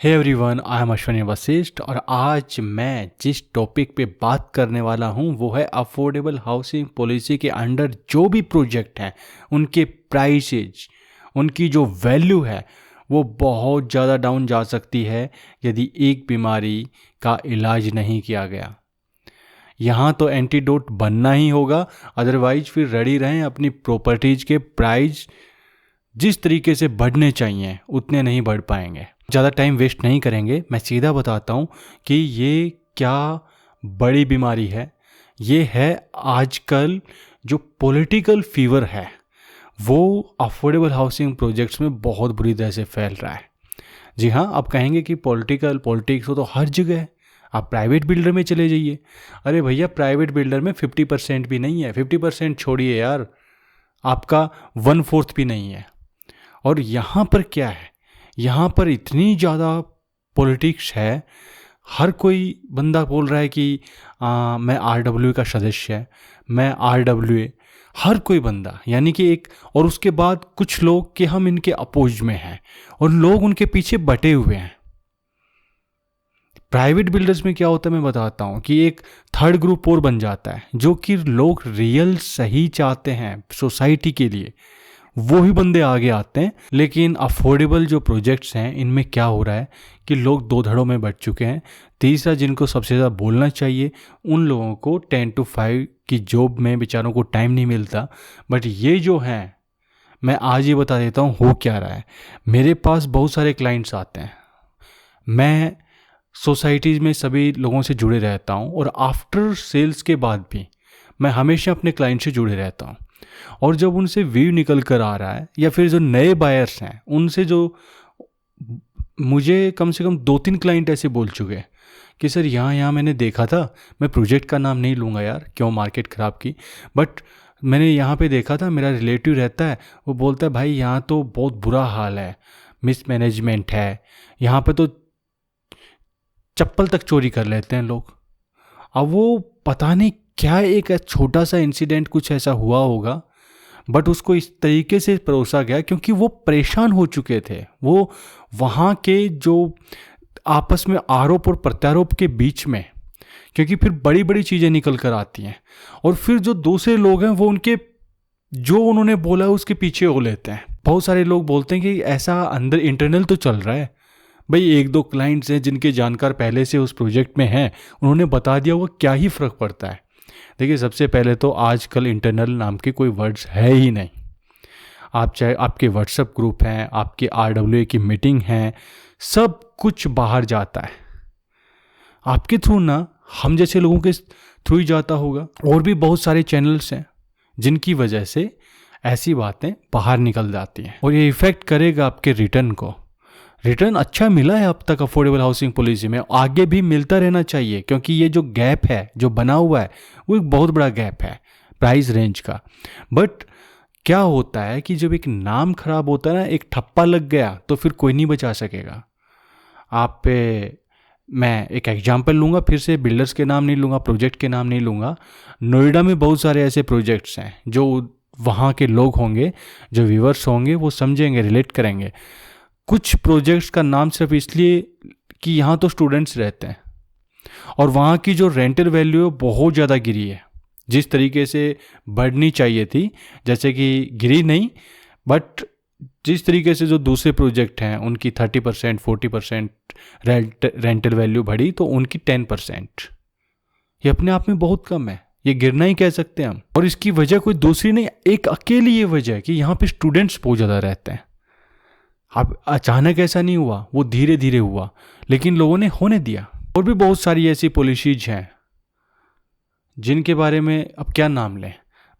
Hey everyone, I am Ashwini Vashishtha और आज मैं जिस टॉपिक पे बात करने वाला हूँ वो है अफोर्डेबल हाउसिंग पॉलिसी के अंडर जो भी प्रोजेक्ट हैं उनके प्राइसेज, उनकी जो वैल्यू है वो बहुत ज़्यादा डाउन जा सकती है यदि एक बीमारी का इलाज नहीं किया गया। यहाँ तो एंटीडोट बनना ही होगा, अदरवाइज फिर रेडी रहें अपनी प्रॉपर्टीज़ के प्राइस जिस तरीके से बढ़ने चाहिए उतने नहीं बढ़ पाएंगे। ज़्यादा टाइम वेस्ट नहीं करेंगे, मैं सीधा बताता हूँ कि ये क्या बड़ी बीमारी है। ये है आजकल जो पॉलिटिकल फीवर है वो अफोर्डेबल हाउसिंग प्रोजेक्ट्स में बहुत बुरी तरह से फैल रहा है। जी हाँ, आप कहेंगे कि पॉलिटिक्स हो तो हर जगह है, आप प्राइवेट बिल्डर में चले जाइए। अरे भैया, प्राइवेट बिल्डर में 50% भी नहीं है, 50% छोड़िए यार, आपका 1/4 भी नहीं है। और यहाँ पर क्या है, यहाँ पर इतनी ज़्यादा पॉलिटिक्स है। हर कोई बंदा बोल रहा है कि मैं RWA का सदस्य है, मैं RWA, हर कोई बंदा, यानी कि एक, और उसके बाद कुछ लोग कि हम इनके अपोज में हैं और लोग उनके पीछे बटे हुए हैं। प्राइवेट बिल्डर्स में क्या होता है मैं बताता हूँ कि एक थर्ड ग्रुप और बन जाता है जो कि लोग रियल सही चाहते हैं सोसाइटी के लिए, वो ही बंदे आगे आते हैं। लेकिन अफोर्डेबल जो प्रोजेक्ट्स हैं इनमें क्या हो रहा है कि लोग दो धड़ों में बट चुके हैं। तीसरा, जिनको सबसे ज़्यादा बोलना चाहिए उन लोगों को 10 to 5 की जॉब में बेचारों को टाइम नहीं मिलता। बट ये जो हैं, मैं आज ये बता देता हूँ हो क्या रहा है। मेरे पास बहुत सारे क्लाइंट्स आते हैं, मैं सोसाइटीज़ में सभी लोगों से जुड़े रहता हूँ और आफ्टर सेल्स के बाद भी मैं हमेशा अपने क्लाइंट से जुड़े रहता हूँ। और जब उनसे व्यू निकल कर आ रहा है या फिर जो नए बायर्स हैं उनसे, जो मुझे कम से कम 2-3 क्लाइंट ऐसे बोल चुके हैं कि सर यहाँ मैंने देखा था, मैं प्रोजेक्ट का नाम नहीं लूँगा यार, क्यों मार्केट ख़राब की, बट मैंने यहाँ पे देखा था, मेरा रिलेटिव रहता है, वो बोलता है भाई यहाँ तो बहुत बुरा हाल है, मिसमैनेजमेंट है, यहाँ पे तो चप्पल तक चोरी कर लेते हैं लोग। अब वो पता नहीं क्या एक छोटा सा इंसिडेंट कुछ ऐसा हुआ होगा, बट उसको इस तरीके से परोसा गया क्योंकि वो परेशान हो चुके थे। वो वहाँ के जो आपस में आरोप और प्रत्यारोप के बीच में, क्योंकि फिर बड़ी बड़ी चीज़ें निकल कर आती हैं और फिर जो दूसरे लोग हैं वो उनके जो उन्होंने बोला है उसके पीछे हो लेते हैं। बहुत सारे लोग बोलते हैं कि ऐसा अंदर इंटरनल तो चल रहा है। भाई 1-2 क्लाइंट्स हैं जिनके जानकार पहले से उस प्रोजेक्ट में हैं, उन्होंने बता दिया, वो क्या ही फ़र्क पड़ता है। देखिए, सबसे पहले तो आजकल इंटरनल नाम के कोई वर्ड्स है ही नहीं। आप चाहे आपके व्हाट्सएप ग्रुप हैं, आपके RWA की मीटिंग हैं, सब कुछ बाहर जाता है आपके थ्रू ना, हम जैसे लोगों के थ्रू ही जाता होगा। और भी बहुत सारे चैनल्स हैं जिनकी वजह से ऐसी बातें बाहर निकल जाती हैं और ये इफ़ेक्ट करेगा आपके रिटर्न को। रिटर्न अच्छा मिला है अब तक अफोर्डेबल हाउसिंग पॉलिसी में, आगे भी मिलता रहना चाहिए, क्योंकि ये जो गैप है जो बना हुआ है वो एक बहुत बड़ा गैप है प्राइस रेंज का। बट क्या होता है कि जब एक नाम खराब होता है ना, एक ठप्पा लग गया तो फिर कोई नहीं बचा सकेगा। आप पे मैं एक एग्जांपल लूँगा, फिर से बिल्डर्स के नाम नहीं लूँगा, प्रोजेक्ट के नाम नहीं लूँगा। नोएडा में बहुत सारे ऐसे प्रोजेक्ट्स हैं जो वहाँ के लोग होंगे, जो व्यूअर्स होंगे वो समझेंगे, रिलेट करेंगे। कुछ प्रोजेक्ट्स का नाम सिर्फ इसलिए कि यहाँ तो स्टूडेंट्स रहते हैं और वहाँ की जो रेंटल वैल्यू है बहुत ज़्यादा गिरी है, जिस तरीके से बढ़नी चाहिए थी, जैसे कि गिरी नहीं, बट जिस तरीके से जो दूसरे प्रोजेक्ट हैं उनकी 30% 40% रेंटल वैल्यू बढ़ी, तो उनकी 10%, ये अपने आप में बहुत कम है, ये गिरना ही कह सकते हैं हम। और इसकी वजह कोई दूसरी नहीं, एक अकेली ये वजह है कि यहाँ पे स्टूडेंट्स बहुत ज़्यादा रहते हैं। अब अचानक ऐसा नहीं हुआ, वो धीरे धीरे हुआ, लेकिन लोगों ने होने दिया। और भी बहुत सारी ऐसी पॉलिसीज हैं जिनके बारे में अब क्या नाम लें,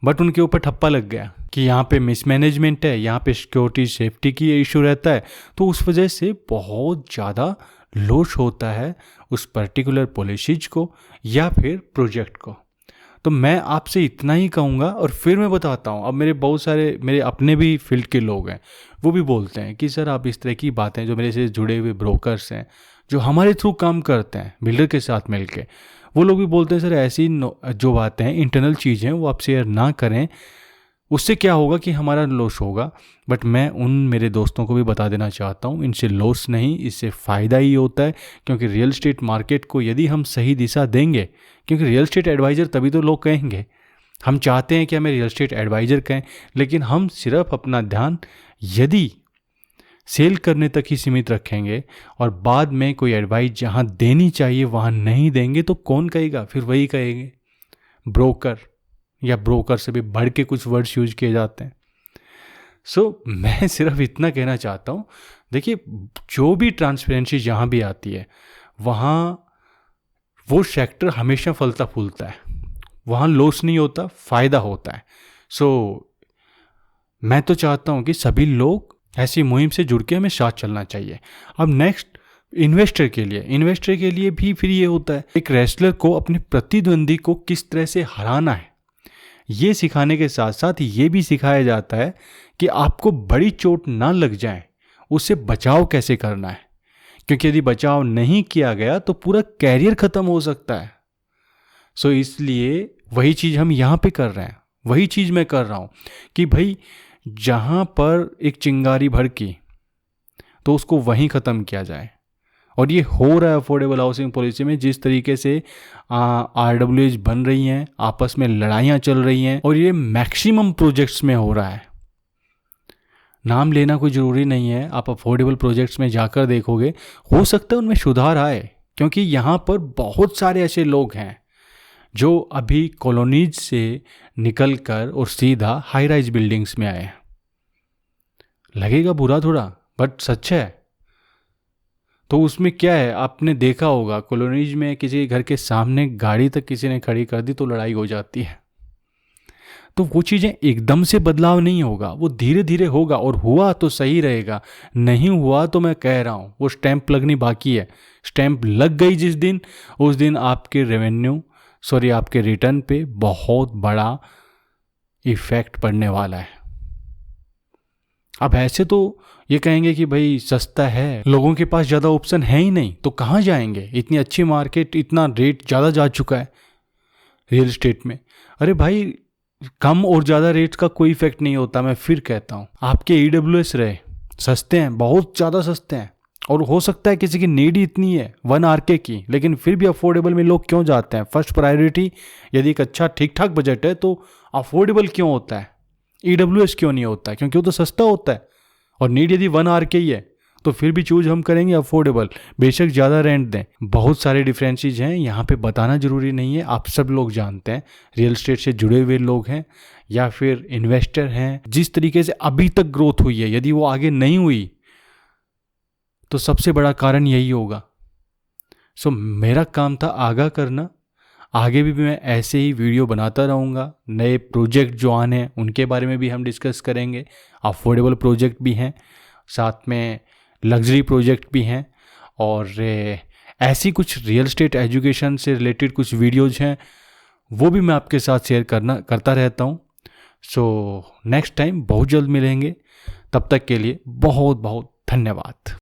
बट उनके ऊपर ठप्पा लग गया कि यहाँ पे मिसमैनेजमेंट है, यहाँ पे सिक्योरिटी सेफ्टी की इशू रहता है, तो उस वजह से बहुत ज़्यादा लॉस होता है उस पर्टिकुलर पॉलिसीज को या फिर प्रोजेक्ट को। तो मैं आपसे इतना ही कहूँगा और फिर मैं बताता हूँ। अब बहुत सारे मेरे अपने भी फील्ड के लोग हैं, वो भी बोलते हैं कि सर आप इस तरह की बातें, जो मेरे से जुड़े हुए ब्रोकर्स हैं जो हमारे थ्रू काम करते हैं बिल्डर के साथ मिलके, वो लोग भी बोलते हैं सर ऐसी जो बातें हैं, इंटरनल चीज़ें वो आप शेयर ना करें, उससे क्या होगा कि हमारा लॉस होगा। बट मैं उन मेरे दोस्तों को भी बता देना चाहता हूँ, इनसे लॉस नहीं, इससे फ़ायदा ही होता है। क्योंकि रियल एस्टेट मार्केट को यदि हम सही दिशा देंगे, क्योंकि रियल एस्टेट एडवाइज़र तभी तो लोग कहेंगे, हम चाहते हैं कि हमें रियल एस्टेट एडवाइज़र कहें, लेकिन हम सिर्फ अपना ध्यान यदि सेल करने तक ही सीमित रखेंगे और बाद में कोई एडवाइस जहाँ देनी चाहिए वहाँ नहीं देंगे, तो कौन कहेगा? फिर वही कहेंगे ब्रोकर, या ब्रोकर से भी बढ़ के कुछ वर्ड्स यूज किए जाते हैं। सो मैं सिर्फ इतना कहना चाहता हूँ, देखिए जो भी ट्रांसपेरेंसी जहाँ भी आती है वहाँ वो सेक्टर हमेशा फलता फूलता है, वहाँ लॉस नहीं होता, फ़ायदा होता है। सो मैं तो चाहता हूँ कि सभी लोग ऐसी मुहिम से जुड़ के हमें साथ चलना चाहिए। अब नेक्स्ट इन्वेस्टर के लिए भी फिर ये होता है, एक रेसलर को अपने प्रतिद्वंदी को किस तरह से हराना है, ये सिखाने के साथ साथ ये भी सिखाया जाता है कि आपको बड़ी चोट ना लग जाए, उससे बचाव कैसे करना है। क्योंकि यदि बचाव नहीं किया गया तो पूरा कैरियर ख़त्म हो सकता है। सो इसलिए वही चीज़ हम यहाँ पे कर रहे हैं, वही चीज़ मैं कर रहा हूँ कि भाई जहाँ पर एक चिंगारी भड़की तो उसको वहीं ख़त्म किया जाए। और ये हो रहा है अफोर्डेबल हाउसिंग पॉलिसी में, जिस तरीके से RWAs बन रही हैं, आपस में लड़ाइयाँ चल रही हैं, और ये मैक्सिमम प्रोजेक्ट्स में हो रहा है। नाम लेना कोई ज़रूरी नहीं है, आप अफोर्डेबल प्रोजेक्ट्स में जाकर देखोगे, हो सकता है उनमें सुधार आए। क्योंकि यहाँ पर बहुत सारे ऐसे लोग हैं जो अभी कॉलोनीज से निकल कर और सीधा हाई राइज बिल्डिंग्स में आए हैं। लगेगा बुरा थोड़ा, बट सच है। तो उसमें क्या है, आपने देखा होगा कॉलोनीज में किसी घर के सामने गाड़ी तक किसी ने खड़ी कर दी तो लड़ाई हो जाती है। तो वो चीज़ें एकदम से बदलाव नहीं होगा, वो धीरे धीरे होगा, और हुआ तो सही रहेगा, नहीं हुआ तो मैं कह रहा हूँ वो स्टैंप लगनी बाकी है। स्टैंप लग गई जिस दिन, उस दिन आपके आपके रिटर्न पे बहुत बड़ा इफेक्ट पड़ने वाला है। अब ऐसे तो ये कहेंगे कि भाई सस्ता है, लोगों के पास ज़्यादा ऑप्शन है ही नहीं, तो कहाँ जाएंगे? इतनी अच्छी मार्केट, इतना रेट ज़्यादा जा चुका है रियल एस्टेट में। अरे भाई कम और ज़्यादा रेट का कोई इफेक्ट नहीं होता। मैं फिर कहता हूँ, आपके EWS रहे सस्ते हैं, बहुत ज़्यादा सस्ते हैं, और हो सकता है किसी की नीड ही इतनी है 1 RK की, लेकिन फिर भी अफोर्डेबल में लोग क्यों जाते हैं? फर्स्ट प्रायोरिटी यदि एक अच्छा ठीक ठाक बजट है तो अफोर्डेबल क्यों होता है, EWS क्यों नहीं होता है? क्योंकि वो तो सस्ता होता है, और नीड यदि 1 RK ही है तो फिर भी चूज हम करेंगे अफोर्डेबल, बेशक ज़्यादा रेंट दें। बहुत सारे डिफरेंसेस हैं, यहाँ पे बताना ज़रूरी नहीं है, आप सब लोग जानते हैं, रियल एस्टेट से जुड़े हुए लोग हैं या फिर इन्वेस्टर हैं। जिस तरीके से अभी तक ग्रोथ हुई है, यदि वो आगे नहीं हुई तो सबसे बड़ा कारण यही होगा। सो मेरा काम था आगाह करना, आगे भी मैं ऐसे ही वीडियो बनाता रहूँगा। नए प्रोजेक्ट जो आने हैं उनके बारे में भी हम डिस्कस करेंगे। अफोर्डेबल प्रोजेक्ट भी हैं, साथ में लग्जरी प्रोजेक्ट भी हैं, और ऐसी कुछ रियल एस्टेट एजुकेशन से रिलेटेड कुछ वीडियोज हैं, वो भी मैं आपके साथ शेयर करता रहता हूँ। सो नेक्स्ट टाइम बहुत जल्द मिलेंगे, तब तक के लिए बहुत बहुत धन्यवाद।